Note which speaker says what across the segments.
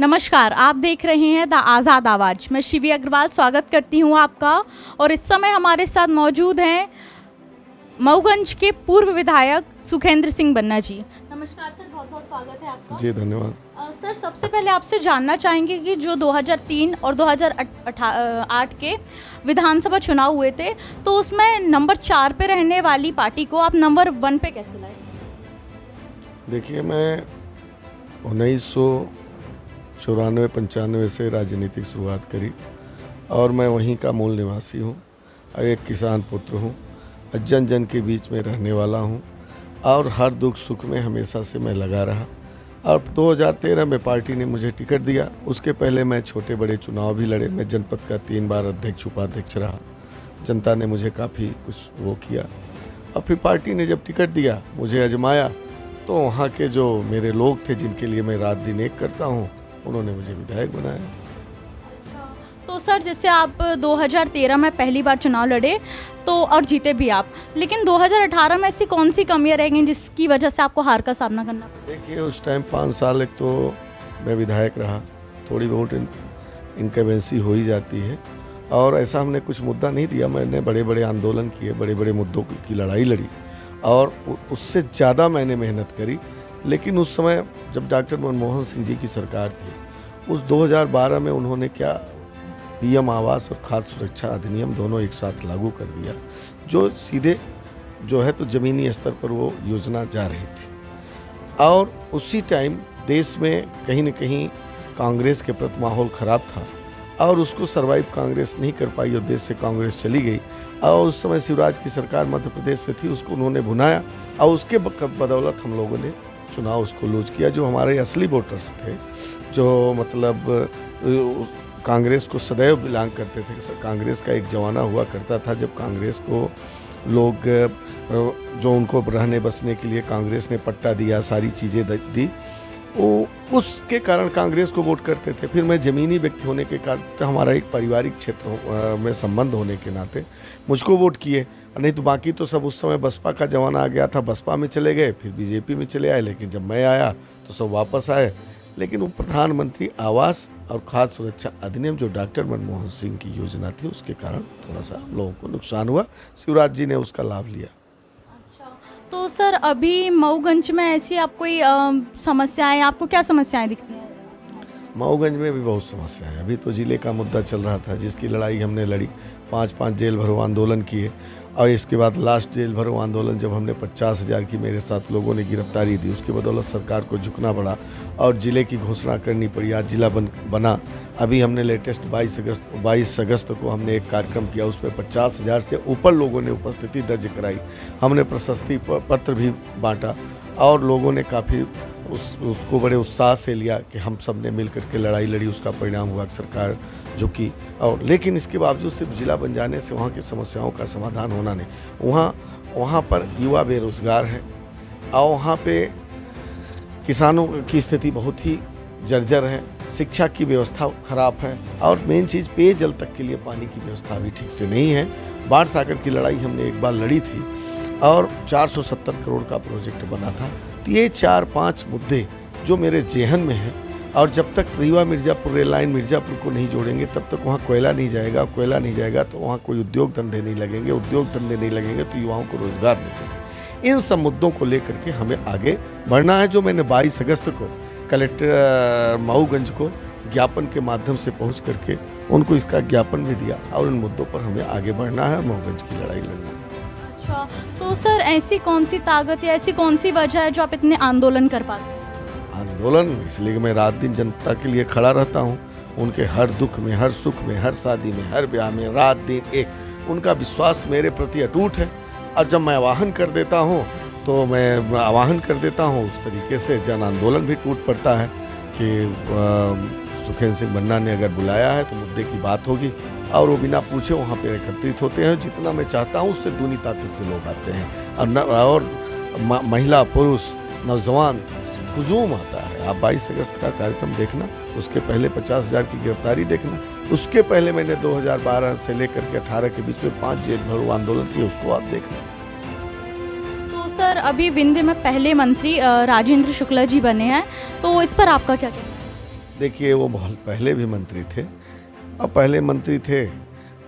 Speaker 1: नमस्कार, आप देख रहे हैं द आज़ाद आवाज़। मैं शिवी अग्रवाल स्वागत करती हूं आपका। और इस समय हमारे साथ मौजूद हैं मऊगंज के पूर्व विधायक सुखेंद्र सिंह बन्ना जी। नमस्कार सर, बहुत बहुत स्वागत है आपका।
Speaker 2: जी धन्यवाद।
Speaker 1: सर, सबसे पहले आपसे जानना चाहेंगे कि जो 2003 और 2008 के विधानसभा चुनाव हुए थे, तो उसमें नंबर 4 पे रहने वाली पार्टी को आप नंबर 1 पे कैसे लाए?
Speaker 2: देखिए, मैं 1994-95 से राजनीतिक शुरुआत करी और मैं वहीं का मूल निवासी हूँ। एक किसान पुत्र हूँ, जन जन के बीच में रहने वाला हूँ और हर दुख सुख में हमेशा से मैं लगा रहा। और 2013 में पार्टी ने मुझे टिकट दिया। उसके पहले मैं छोटे बड़े चुनाव भी लड़े। मैं जनपद का 3 बार अध्यक्ष उपाध्यक्ष रहा। जनता ने मुझे काफ़ी कुछ वो किया और फिर पार्टी ने जब टिकट दिया, मुझे आजमाया, तो वहाँ के जो मेरे लोग थे जिनके लिए मैं रात दिन एक करता हूँ, उन्होंने मुझे विधायक बनाया।
Speaker 1: तो सर, जैसे आप 2013 में पहली बार चुनाव लड़े तो और जीते भी आप, लेकिन 2018 में ऐसी कौन सी कमियां रह गई जिसकी वजह से आपको हार का सामना करना पड़ा?
Speaker 2: देखिए, उस टाइम 5 साल एक तो मैं विधायक रहा, थोड़ी बहुत इनकम्बेंसी हो ही जाती है और ऐसा हमने कुछ मुद्दा नहीं दिया। मैंने बड़े बड़े आंदोलन किए, बड़े बड़े मुद्दों की लड़ाई लड़ी और उससे ज़्यादा मैंने मेहनत करी। लेकिन उस समय जब डॉक्टर मनमोहन सिंह जी की सरकार थी, उस 2012 में उन्होंने क्या पीएम आवास और खाद्य सुरक्षा अधिनियम दोनों एक साथ लागू कर दिया, जो सीधे जो है तो ज़मीनी स्तर पर वो योजना जा रही थी। और उसी टाइम देश में कहीं न कहीं कांग्रेस के प्रति माहौल ख़राब था और उसको सर्वाइव कांग्रेस नहीं कर पाई और देश से कांग्रेस चली गई। और उस समय शिवराज की सरकार मध्य प्रदेश में थी, उसको उन्होंने भुनाया और उसके बदौलत हम लोगों ने चुनाव उसको लूज किया। जो हमारे असली वोटर्स थे, जो मतलब कांग्रेस को सदैव बिलोंग करते थे। कांग्रेस का एक ज़माना हुआ करता था जब कांग्रेस को लोग जो उनको रहने बसने के लिए कांग्रेस ने पट्टा दिया, सारी चीज़ें दी, वो उसके कारण कांग्रेस को वोट करते थे। फिर मैं ज़मीनी व्यक्ति होने के कारण, तो हमारा एक पारिवारिक क्षेत्र में संबंध होने के नाते मुझको वोट किए। नहीं तो बाकी तो सब उस समय बसपा का जमाना आ गया था, बसपा में चले गए, फिर बीजेपी में चले आए। लेकिन जब मैं आया तो सब वापस आए। लेकिन वो प्रधानमंत्री आवास और खाद्य सुरक्षा अधिनियम जो डॉक्टर मनमोहन सिंह की योजना थी, उसके कारण थोड़ा सा लोगों को नुकसान हुआ। शिवराज जी ने उसका लाभ लिया।
Speaker 1: अच्छा, तो सर अभी मऊगंज में ऐसी आप कोई समस्याएं, आपको क्या समस्याएं दिखती हैं?
Speaker 2: मऊगंज में भी बहुत समस्या है। अभी तो ज़िले का मुद्दा चल रहा था, जिसकी लड़ाई हमने लड़ी, 5-5 जेल भरो आंदोलन किए और इसके बाद लास्ट जेल भरो आंदोलन जब हमने 50,000 की मेरे साथ लोगों ने गिरफ्तारी दी, उसकी बदौलत सरकार को झुकना पड़ा और ज़िले की घोषणा करनी पड़ी। आज जिला बना। अभी हमने लेटेस्ट 22 अगस्त को हमने एक कार्यक्रम किया, उसमें 50,000 से ऊपर लोगों ने उपस्थिति दर्ज कराई। हमने प्रशस्ति पत्र भी बांटा और लोगों ने काफ़ी उसको बड़े उत्साह से लिया कि हम सब ने मिल करके लड़ाई लड़ी। उसका परिणाम हुआ कि सरकार झुकी। और लेकिन इसके बावजूद सिर्फ जिला बन जाने से वहाँ की समस्याओं का समाधान होना नहीं। वहाँ पर युवा बेरोजगार है और वहाँ पे किसानों की स्थिति बहुत ही जर्जर है, शिक्षा की व्यवस्था खराब है और मेन चीज़ पेयजल तक के लिए पानी की व्यवस्था भी ठीक से नहीं है। बाढ़ सागर की लड़ाई हमने एक बार लड़ी थी और 470 करोड़ का प्रोजेक्ट बना था। तो ये 4-5 मुद्दे जो मेरे जेहन में हैं और जब तक रीवा मिर्ज़ापुर रेल लाइन मिर्ज़ापुर को नहीं जोड़ेंगे तब तक वहाँ कोयला नहीं जाएगा। कोयला नहीं जाएगा तो वहाँ कोई उद्योग धंधे नहीं लगेंगे। उद्योग धंधे नहीं लगेंगे तो युवाओं को रोजगार नहीं मिलेगा। इन सब मुद्दों को लेकर के हमें आगे बढ़ना है। जो मैंने 22 अगस्त को कलेक्टर मऊगंज को ज्ञापन के माध्यम से पहुँच करके उनको इसका ज्ञापन भी दिया और इन मुद्दों पर हमें आगे बढ़ना है, मऊगंज की लड़ाई लड़ना है।
Speaker 1: अच्छा, तो सर ऐसी कौन सी ताकत या ऐसी कौन सी वजह है जो आप इतने आंदोलन कर पाते हैं?
Speaker 2: आंदोलन इसलिए कि मैं रात दिन जनता के लिए खड़ा रहता हूँ। उनके हर दुख में, हर सुख में, हर शादी में, हर ब्याह में रात दिन एक। उनका विश्वास मेरे प्रति अटूट है और जब मैं आह्वान कर देता हूँ तो मैं आह्वान कर देता हूँ उस तरीके से जन आंदोलन भी टूट पड़ता है कि सुखेंद्र सिंह बन्ना ने अगर बुलाया है तो मुद्दे की बात होगी और वो बिना पूछे वहाँ पे एकत्रित होते हैं। जितना मैं चाहता हूँ उससे दूनी ताकत से लोग आते हैं और महिला पुरुष नौजवान हुजूम आता है। आप 22 अगस्त का कार्यक्रम देखना, उसके पहले 50,000 की गिरफ्तारी देखना, उसके पहले मैंने 2012 से लेकर के 18 के बीच में 5 जेल भरो आंदोलन किए, उसको आप देखना।
Speaker 1: तो सर अभी विंध्य में पहले मंत्री राजेंद्र शुक्ला जी बने हैं, तो इस पर आपका क्या कहना है?
Speaker 2: देखिए वो बहुत पहले भी मंत्री थे, और पहले मंत्री थे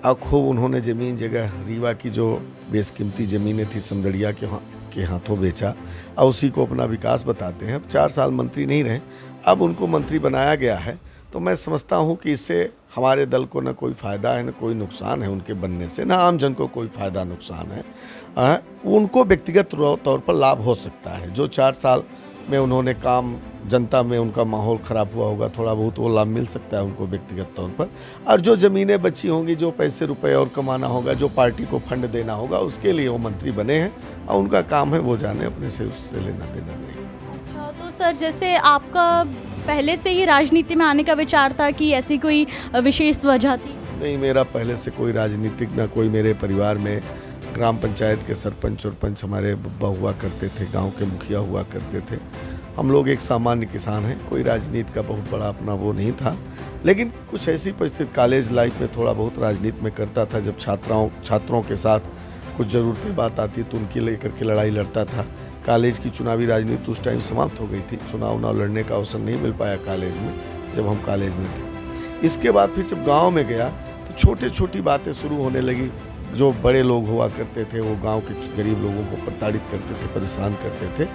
Speaker 2: और खूब उन्होंने ज़मीन जगह रीवा की जो बेशकीमती ज़मीनें थी समदड़िया के हाथों बेचा और उसी को अपना विकास बताते हैं। अब 4 साल मंत्री नहीं रहे, अब उनको मंत्री बनाया गया है, तो मैं समझता हूँ कि इससे हमारे दल को न कोई फ़ायदा है न कोई नुकसान है उनके बनने से, न आम जन को कोई फ़ायदा नुकसान है। उनको व्यक्तिगत तौर पर लाभ हो सकता है। जो 4 साल में उन्होंने काम, जनता में उनका माहौल ख़राब हुआ होगा, थोड़ा बहुत वो लाभ मिल सकता है उनको व्यक्तिगत तौर पर। और जो ज़मीनें बची होंगी, जो पैसे रुपए और कमाना होगा, जो पार्टी को फंड देना होगा, उसके लिए वो मंत्री बने हैं और उनका काम है, वो जाने, अपने से उससे लेना देना नहीं।
Speaker 1: अच्छा, तो सर जैसे आपका पहले से ही राजनीति में आने का विचार था कि ऐसी कोई विशेष वजह थी?
Speaker 2: नहीं, मेरा पहले से कोई राजनीतिक, ना कोई मेरे परिवार में ग्राम पंचायत के सरपंच और पंच हमारे बब्बा हुआ करते थे, गांव के मुखिया हुआ करते थे। हम लोग एक सामान्य किसान हैं, कोई राजनीति का बहुत बड़ा अपना वो नहीं था। लेकिन कुछ ऐसी परिस्थिति कॉलेज लाइफ में थोड़ा बहुत राजनीति में करता था, जब छात्रों के साथ कुछ ज़रूरतें बात आती तो उनकी लेकर के लड़ाई लड़ता था। कॉलेज की चुनावी राजनीति उस टाइम समाप्त हो गई थी, चुनाव लड़ने का अवसर नहीं मिल पाया कॉलेज में, जब हम कॉलेज में थे। इसके बाद फिर जब गाँव में गया तो छोटी छोटी बातें शुरू होने लगी। जो बड़े लोग हुआ करते थे वो गांव के गरीब लोगों को प्रताड़ित करते थे, परेशान करते थे।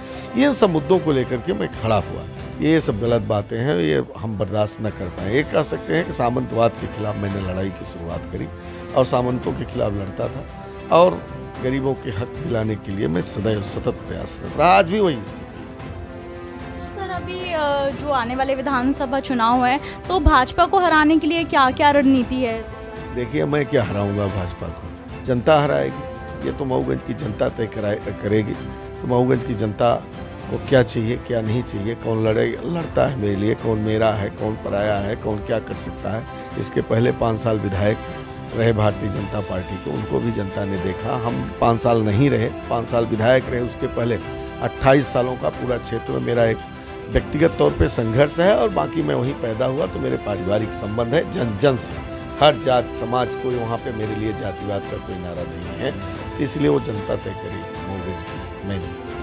Speaker 2: इन सब मुद्दों को लेकर के मैं खड़ा हुआ। ये सब गलत बातें हैं, ये हम बर्दाश्त न कर पाए। एक कह सकते हैं कि सामंतवाद के खिलाफ मैंने लड़ाई की शुरुआत करी और सामंतों के खिलाफ लड़ता था और गरीबों के हक दिलाने के लिए मैं सदैव सतत प्रयासरत रहा। आज भी वही स्थिति है।
Speaker 1: सर अभी जो आने वाले विधानसभा चुनाव है, तो भाजपा को हराने के लिए क्या क्या रणनीति है?
Speaker 2: देखिए, मैं क्या हराऊंगा भाजपा को, जनता हराएगी। ये तो मऊगंज की जनता तय करेगी। तो मऊगंज की जनता को क्या चाहिए, क्या नहीं चाहिए, कौन लड़ता है मेरे लिए, कौन मेरा है, कौन पराया है, कौन क्या कर सकता है। इसके पहले 5 साल विधायक रहे भारतीय जनता पार्टी को, उनको भी जनता ने देखा। हम 5 साल नहीं रहे, 5 साल विधायक रहे। उसके पहले 28 सालों का पूरा क्षेत्र में मेरा एक व्यक्तिगत तौर पे संघर्ष है और बाकी मैं वहीं पैदा हुआ, तो मेरे पारिवारिक संबंध है जन जन से। हर जात समाज कोई वहाँ पे मेरे लिए जातिवाद का कोई नारा नहीं है, इसलिए वो जनता तय करेगी मऊगंज की, मैं नहीं।